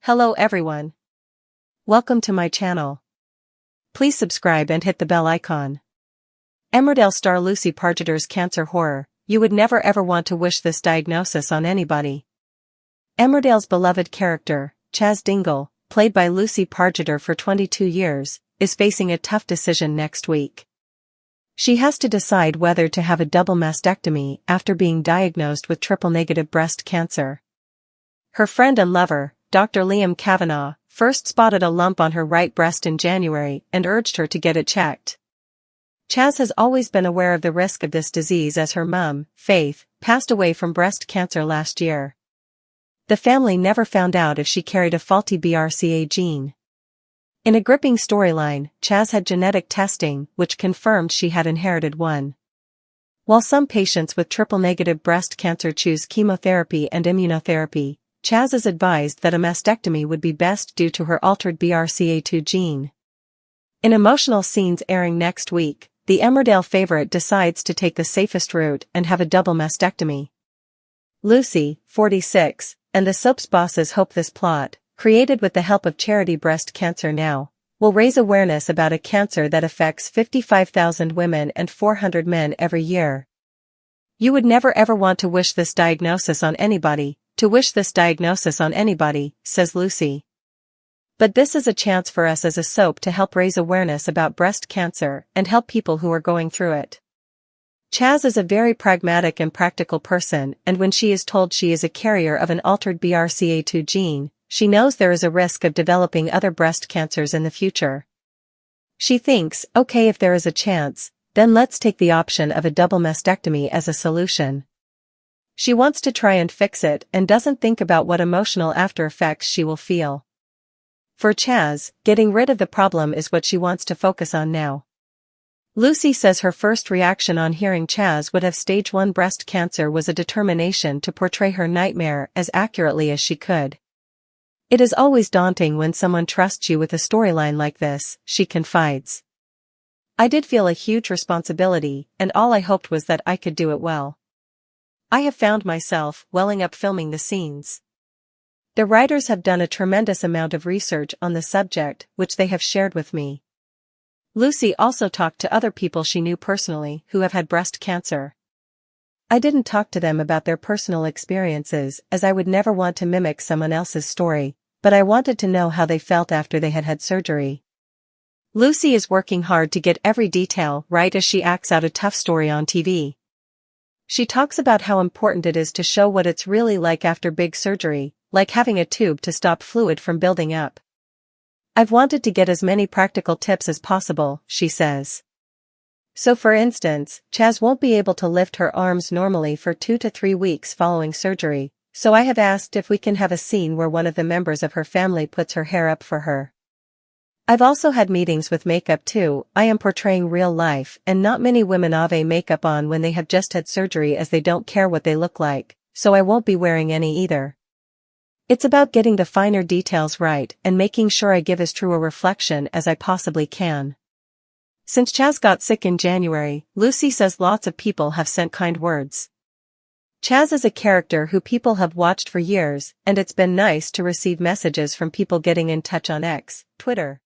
Hello everyone. Welcome to my channel. Please subscribe and hit the bell icon. Emmerdale star Lucy Pargeter's cancer horror. You would never ever want to wish this diagnosis on anybody. Emmerdale's beloved character, Chaz Dingle, played by Lucy Pargeter for 22 years, is facing a tough decision next week. She has to decide whether to have a double mastectomy after being diagnosed with triple-negative breast cancer. Her friend and lover, Dr. Liam Kavanagh, first spotted a lump on her right breast in January and urged her to get it checked. Chaz has always been aware of the risk of this disease as her mum, Faith, passed away from breast cancer last year. The family never found out if she carried a faulty BRCA gene. In a gripping storyline, Chaz had genetic testing which confirmed she had inherited one. While some patients with triple-negative breast cancer choose chemotherapy and immunotherapy, Chaz is advised that a mastectomy would be best due to her altered BRCA2 gene. In emotional scenes airing next week, the Emmerdale favorite decides to take the safest route and have a double mastectomy. Lucy, 46, and the soap's bosses hope this plot, created with the help of charity Breast Cancer Now, will raise awareness about a cancer that affects 55,000 women and 400 men every year. You would never ever want to wish this diagnosis on anybody, says Lucy. But this is a chance for us as a soap to help raise awareness about breast cancer and help people who are going through it. Chaz is a very pragmatic and practical person, and when she is told she is a carrier of an altered BRCA2 gene, she knows there is a risk of developing other breast cancers in the future. She thinks, okay, if there is a chance, then let's take the option of a double mastectomy as a solution. She wants to try and fix it and doesn't think about what emotional after effects she will feel. For Chaz, getting rid of the problem is what she wants to focus on now. Lucy says her first reaction on hearing Chaz would have stage 1 breast cancer was a determination to portray her nightmare as accurately as she could. It is always daunting when someone trusts you with a storyline like this, she confides. I did feel a huge responsibility, and all I hoped was that I could do it well. I have found myself welling up filming the scenes. The writers have done a tremendous amount of research on the subject, which they have shared with me. Lucy also talked to other people she knew personally who have had breast cancer. I didn't talk to them about their personal experiences as I would never want to mimic someone else's story, but I wanted to know how they felt after they had had surgery. Lucy is working hard to get every detail right as she acts out a tough story on TV. She talks about how important it is to show what it's really like after big surgery, like having a tube to stop fluid from building up. I've wanted to get as many practical tips as possible, she says. So for instance, Chaz won't be able to lift her arms normally for 2 to 3 weeks following surgery, so I have asked if we can have a scene where one of the members of her family puts her hair up for her. I've also had meetings with makeup too. I am portraying real life and not many women have makeup on when they have just had surgery as they don't care what they look like, so I won't be wearing any either. It's about getting the finer details right and making sure I give as true a reflection as I possibly can. Since Chaz got sick in January, Lucy says lots of people have sent kind words. Chaz is a character who people have watched for years, and it's been nice to receive messages from people getting in touch on X, Twitter.